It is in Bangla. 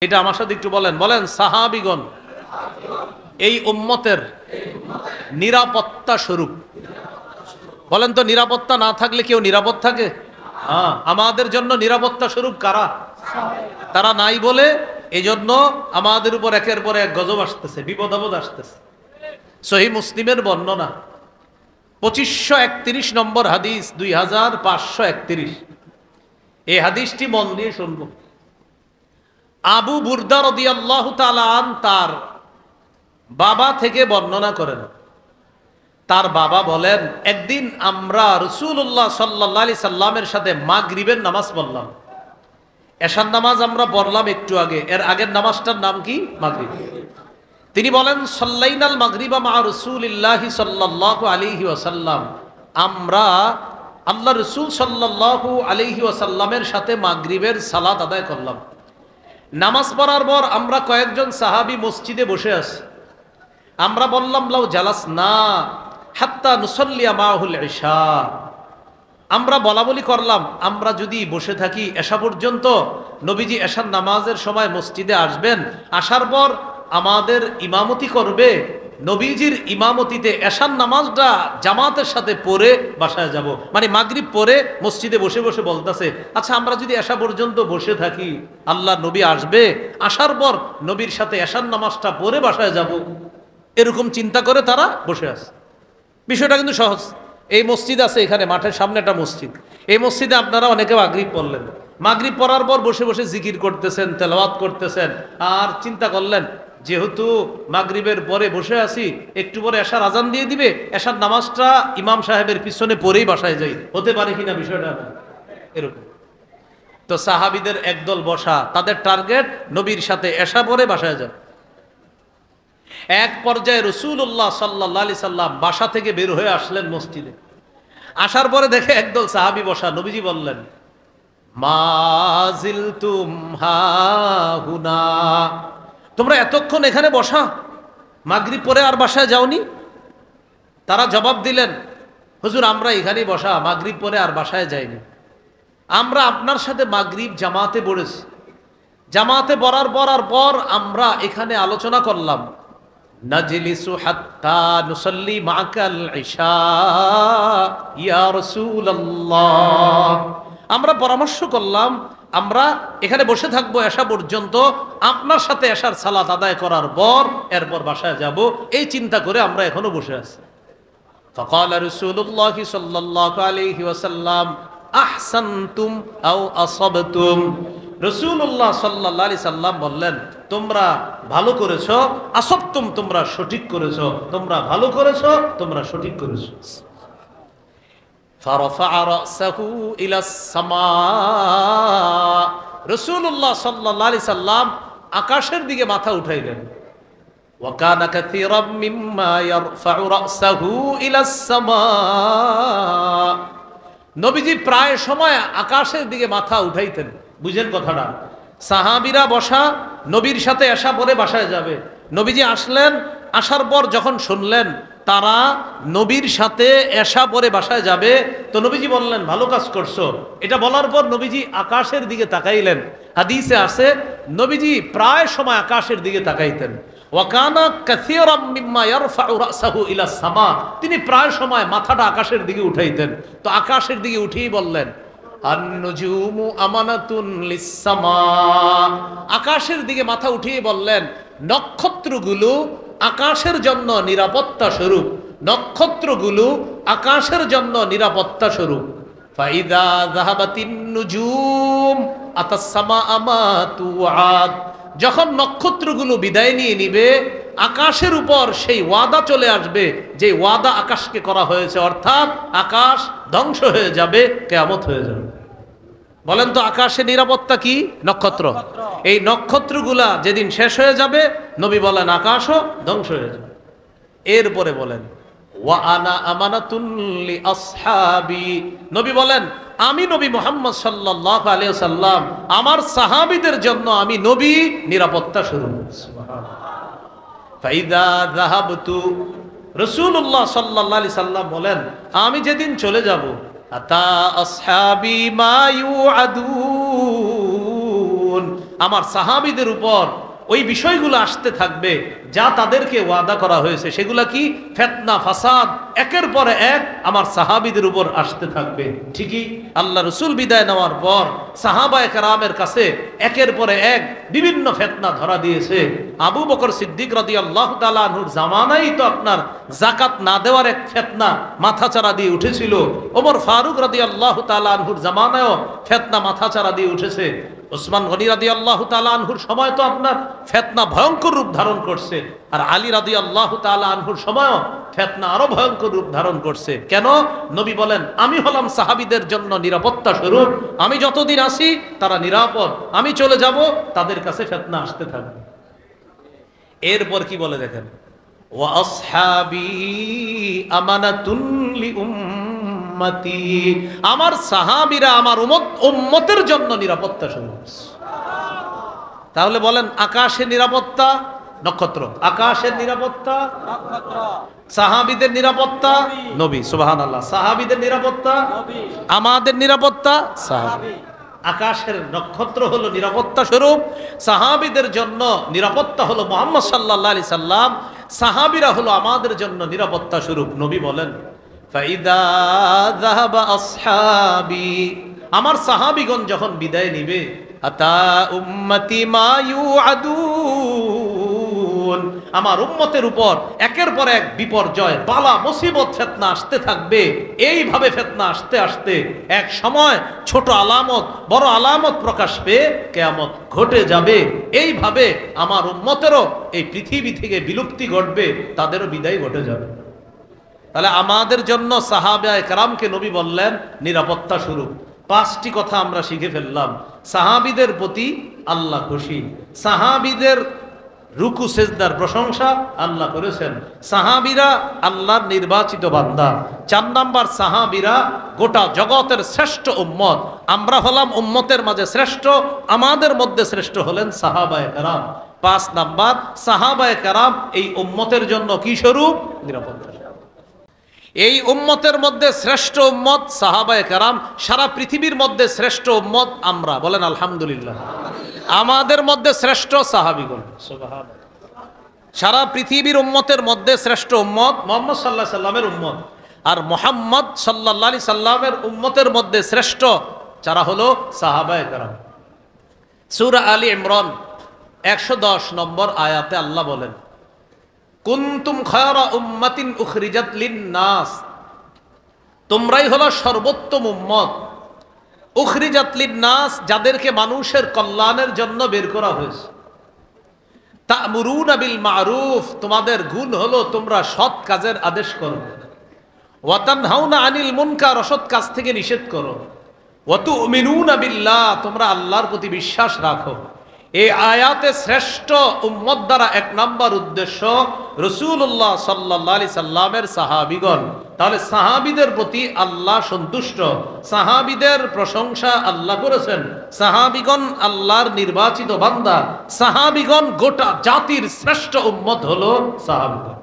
এটা আমার সাথে একটু বলেন বলেন সাহাবীগণ এই উম্মতের নিরাপত্তা স্বরূপ। বলেন তো নিরাপত্তা না থাকলে কেউ নিরাপদ থাকে? আমাদের জন্য নিরাপত্তা স্বরূপ কারা? তারা নাই বলে এই জন্য আমাদের উপর একের পর এক গজব আসতেছে, বিপদ আপদ আসতেছে। সহিহ মুসলিমের বর্ণনা 2531 নম্বর হাদিস, 2531 এই হাদিসটি মন দিয়ে শুনবো। আবু বুরদা রাদিয়াল্লাহু তাআলা আন তার বাবা থেকে বর্ণনা করেন। তার বাবা বলেন, একদিন আমরা রাসূলুল্লাহ সাল্লাল্লাহু আলাইহি সাল্লামের সাথে মাগরিবের নামাজ পড়লাম। এশার নামাজ আমরা পড়লাম একটু আগে, এর আগের নামাজটার নাম কি? মাগরিব। তিনি বলেন, সাল্লাইনাল মাগরিবা মা রাসূলিল্লাহি সাল্লাল্লাহু আলাইহি ওয়াসাল্লাম, আমরা আল্লাহ রাসূল সাল্লাল্লাহু আলাইহি ওয়াসাল্লামের সাথে মাগরিবের সালাত আদায় করলাম। নামাজ পড়ার পর আমরা কয়েকজন সাহাবী মসজিদে বসে আছি। আমরা বললাম, লাউ জালাসনা হাত্তা নুসাল্লিয়া মাহুল ইশা, আমরা বলাবলি করলাম আমরা যদি বসে থাকি এশা পর্যন্ত, নবীজি এশার নামাজের সময় মসজিদে আসবেন, আসার পর আমাদের ইমামতি করবে, নবীজির ইমামতিতে এশার নামাজটা জামাতের সাথে পড়ে বাসায় যাব। মানে মাগরিব পড়ে মসজিদে বসে বসে বলতেছে, আচ্ছা আমরা যদি এশা পর্যন্ত বসে থাকি, আল্লাহ নবী আসবে, আসার পর নবীর সাথে এশার নামাজটা পড়ে বাসায় যাব, এরকম চিন্তা করে তারা বসে আছে। বিষয়টা কিন্তু সহজ। এই মসজিদ আছে, এখানে মাঠের সামনে একটা মসজিদ, এই মসজিদে আপনারা অনেকে মাগরিব পড়লেন, মাগরিব পড়ার পর বসে বসে জিকির করতেছেন, তেলাওয়াত করতেছেন, আর চিন্তা করলেন যেহেতু মাগরিবের পরে বসে আছি, একটু পরে এশার আজান দিয়ে দিবে, এশার নামাজটা ইমাম সাহেবের পিছনে পরেই বাসায় যাই। হতে পারে কিনা বিষয়টা এরকম? তো সাহাবীদের একদল বসা, তাদের টার্গেট নবীর সাথে এশা পরে বাসায় যান। এক পর্যায়ে রাসূলুল্লাহ সাল্লাল্লাহু আলাইহি সাল্লাম বাসা থেকে বের হয়ে আসলেন মসজিদে। আসার পরে দেখে একদল সাহাবী বসা। নবীজি বললেন, মা জিলতুম হাহুনা, তোমরা এতক্ষণ এখানে বসা, মাগরিব পরে আর বাসায় যাওনি? তারা জবাব দিলেন, হুজুর আমরা এখানেই বসা, মাগরিব পরে আর বাসায় যাইনি। আমরা আপনার সাথে মাগরিব জামাতে পড়েছি, জামাতে পড়ার পর আমরা এখানে আলোচনা করলাম, নাজলিসু হাত্তা নুসাল্লি মাকাল ইশা ইয়া রাসূলুল্লাহ, আমরা পরামর্শ করলাম আমরা এখানে বসে থাকবো এশা পর্যন্ত, আপনার সাথে এশার সালাত আদায় করার পর এরপর বাসায় যাব, এই চিন্তা করে আমরা এখনো বসে আছি। ফাকাল রাসূলুল্লাহ সাল্লাল্লাহু আলাইহি ওয়াসাল্লাম, আহসানতুম আও আসাবতুম, রাসূলুল্লাহ সাল্লাল্লাহু আলাইহি সাল্লাম বললেন, তোমরা ভালো করেছো, আসাবতুম তোমরা সঠিক করেছো, তোমরা ভালো করেছো, তোমরা সঠিক করেছো। ফারাফা রাসাহু ইলাস সামা, রাসূলুল্লাহ সাল্লাল্লাহু আলাইহি সাল্লাম আকাশের দিকে মাথা উঠাইলেন। ওয়া কানা কাসীরাম মিম্মা ইয়ারফাউ রাসাহু ইলাস সামা, নবীজি প্রায় সময় আকাশের দিকে মাথা উঠাইতেন। বুঝেন কথাটা? সাহাবীরা বসা, নবীর সাথে এশা পরে বাসায় যাবে, নবীজি আসলেন, আসার পর যখন শুনলেন তারা নবীর সাথে এশা পরে বাসায় যাবে, তো নবীজি বললেন ভালো কাজ করছো। এটা বলার পর নবীজি আকাশের দিকে তাকাইলেন। হাদিসে আছে নবীজি প্রায় সময় আকাশের দিকে তাকাইতেন। ওয়াকানা কাসীরাম মিম্মা ইয়ারফাউ রাসাহু ইলাস সামা, তিনি প্রায় সময় মাথাটা আকাশের দিকে উঠাইতেন। তো আকাশের দিকে উঠিয়ে বললেন, আন-নুজুমু আমানাতুন লিস-সামা, আকাশের দিকে মাথা উঠিয়ে বললেন নক্ষত্রগুলো আকাশের জন্য নিরাপত্তা স্বরূপ, নক্ষত্রগুলো আকাশের জন্য নিরাপত্তা স্বরূপ। ফাইদা যাহাবাতিন নুজুম আতাস সামা মা তুআদ, যখন নক্ষত্রগুলো বিদায় নিয়ে নিবে, আকাশের উপর সেই ওয়াদা চলে আসবে যে ওয়াদা আকাশকে করা হয়েছে, অর্থাৎ আকাশ ধ্বংস হয়ে যাবে, কিয়ামত হয়ে যাবে। বলেন তো আকাশে নিরাপত্তা কি? নক্ষত্র। এই নক্ষত্রগুলা যেদিন শেষ হয়ে যাবে, নবী বলেন আকাশও ধ্বংস হয়ে যাবে। এরপরে বলেন ওয়া আনা আমানাতুন লি আসহাবি, নবী বলেন আমি নবী মুহাম্মদ সাল্লাল্লাহু আলাইহি ওয়াসাল্লাম আমার সাহাবীদের জন্য আমি নবী নিরাপত্তা স্বরূপ। সুবহানাল্লাহ। ফাইদা যাহাবতু, রাসূলুল্লাহ সাল্লাল্লাহু আলাইহি সাল্লাম বলেন আমি যেদিন চলে যাব, আতা আসহাবি মা ইউআদুন, আমার সাহাবীদের উপর ওই বিষয়গুলো আসতে থাকবে যা তাদেরকে ওয়াদা করা হয়েছে। সেগুলা কি? ফিতনা, ফাসাদ একের পরে এক আমার সাহাবীদের উপর আসতে থাকবে। ঠিকই আল্লাহ রাসূল বিদায় নেওয়ার পর সাহাবায়ে কেরামের কাছে একের পরে এক বিভিন্ন ফিতনা ধরা দিয়েছে। আবু বকর সিদ্দিক রাদিয়াল্লাহু তাআলা আনহুর জামানায় তো আপনার যাকাত না দেওয়ার এক ফিতনা মাথাচাড়া দিয়ে উঠেছিল। ওমর ফারুক রাদিয়াল্লাহু তাআলা আনহুর জামানায়ও ফিতনা মাথাচাড়া দিয়ে উঠেছে। ওসমান গনি রাদিয়াল্লাহু তাআলা আনহুর সময় তো আপনার ফিতনা ভয়ঙ্কর রূপ ধারণ করছে, আর আলী রাদিয়াল্লাহু তাআলা আনহুর সময়ও ফিতনা আরো ভয়ঙ্কর রূপ ধারণ করছে। কেন? নবী বলেন, আমি হলাম সাহাবীদের জন্য নিরাপত্তা স্বরূপ, আমি যতদিন আছি তারা নিরাপদ, আমি চলে যাব তাদের কাছে ফিতনা আসতে থাকবে। এরপর কি বলে দেখেন, ওয়া আসহাবি আমানাতুন লি উম্মতি, আমার সাহাবীরা আমার উম্মতের জন্য নিরাপত্তা স্বরূপ। তাহলে বলেন, আকাশের নিরাপত্তা নক্ষত্র, আকাশের নিরাপত্তা নক্ষত্র, সাহাবীদের নিরাপত্তা নবী, সুবহানাল্লাহ, সাহাবীদের নিরাপত্তা নবী, আমাদের নিরাপত্তা সাহাবী। আকাশের নক্ষত্র হলো নিরাপত্তা স্বরূপ, সাহাবীদের জন্য নিরাপত্তা হলো মুহাম্মদ সাল্লাল্লাহু আলাইহি সাল্লাম, সাহাবীরা হলো আমাদের জন্য নিরাপত্তা স্বরূপ। নবী বলেন, ফাইদা যাহাবা আসহাবি, আমার সাহাবীগণ যখন বিদায় নিবে, আতা উম্মতি মা ইউআদুন, আমার উম্মতের উপর একের পর এক বিপর্যয়, বালা, মুসিবত, ফিতনা আসতে থাকবে। এইভাবে ফিতনা আসতে আসতে এক সময় ছোট আলামত বড় আলামত প্রকাশ পেয়ে কিয়ামত ঘটে যাবে। এইভাবে আমার উম্মতেরও এই পৃথিবী থেকে বিলুপ্তি ঘটবে, তাদেরও বিদায় ঘটে যাবে। তাহলে আমাদের জন্য সাহাবায়ে কেরামকে নবী বললেন নিরাপত্তা স্বরূপ। পাঁচটি কথা আমরা শিখে ফেললাম। সাহাবীদের প্রতি আল্লাহ খুশি, সাহাবীদের রুকু সেজদার প্রশংসা আল্লাহ করেছেন, সাহাবীরা আল্লাহর নির্বাচিত বান্দা। 4 নাম্বার, সাহাবীরা গোটা জগতের শ্রেষ্ঠ উম্মত, আমরা হলাম উম্মতের মাঝে শ্রেষ্ঠ, আমাদের মধ্যে শ্রেষ্ঠ হলেন সাহাবায়ে কেরাম। 5 নাম্বার, সাহাবায়ে কেরাম এই উম্মতের জন্য কি স্বরূপ? নিরাপত্তা। এই উম্মতের মধ্যে শ্রেষ্ঠ উম্মত সাহাবায়ে কেরাম, সারা পৃথিবীর মধ্যে শ্রেষ্ঠ উম্মত আমরা, বলেন আলহামদুলিল্লাহ। আমাদের মধ্যে শ্রেষ্ঠ সাহাবীগণ, সুবহানাল্লাহ। সারা পৃথিবীর উম্মতের মধ্যে শ্রেষ্ঠ উম্মত মুহাম্মদ সাল্লাল্লাহু আলাইহি সাল্লামের উম্মত, আর মুহাম্মদ সাল্লাল্লাহু আলাইহি সাল্লামের উম্মতের মধ্যে শ্রেষ্ঠ যারা হলো সাহাবায়ে কেরাম। সূরা আলী ইমরান 110 নম্বর আয়াতে আল্লাহ বলেন, কুনতুম খায়রা উম্মাতিন উখরিজাত লিন-নাস, তোমরাই হলো সর্বোত্তম উম্মত, উখরিজাত লিন-নাস, যাদেরকে মানুষের কল্যাণের জন্য বের করা হয়েছে। তা'মুরুনা বিল মা'রুফ, তোমাদের গুণ হলো তোমরা সৎ কাজের আদেশ করো, ওয়া তানহাউনা আনিল মুনকার, অসৎ কাজ থেকে নিষেধ করো, ওয়া তু'মিনুনা বিল্লাহ, তোমরা আল্লাহর প্রতি বিশ্বাস রাখো। এই আয়াতে শ্রেষ্ঠ উম্মত দ্বারা 1 নম্বর উদ্দেশ্য রাসূলুল্লাহ সাল্লাল্লাহু আলাইহি সাল্লামের সাহাবীগণ। তাহলে সাহাবীদের প্রতি আল্লাহ সন্তুষ্ট, সাহাবীদের প্রশংসা আল্লাহ করেছেন, সাহাবীগণ আল্লাহর নির্বাচিত বান্দা, সাহাবীগণ গোটা জাতির শ্রেষ্ঠ উম্মত হলো সাহাবীগণ।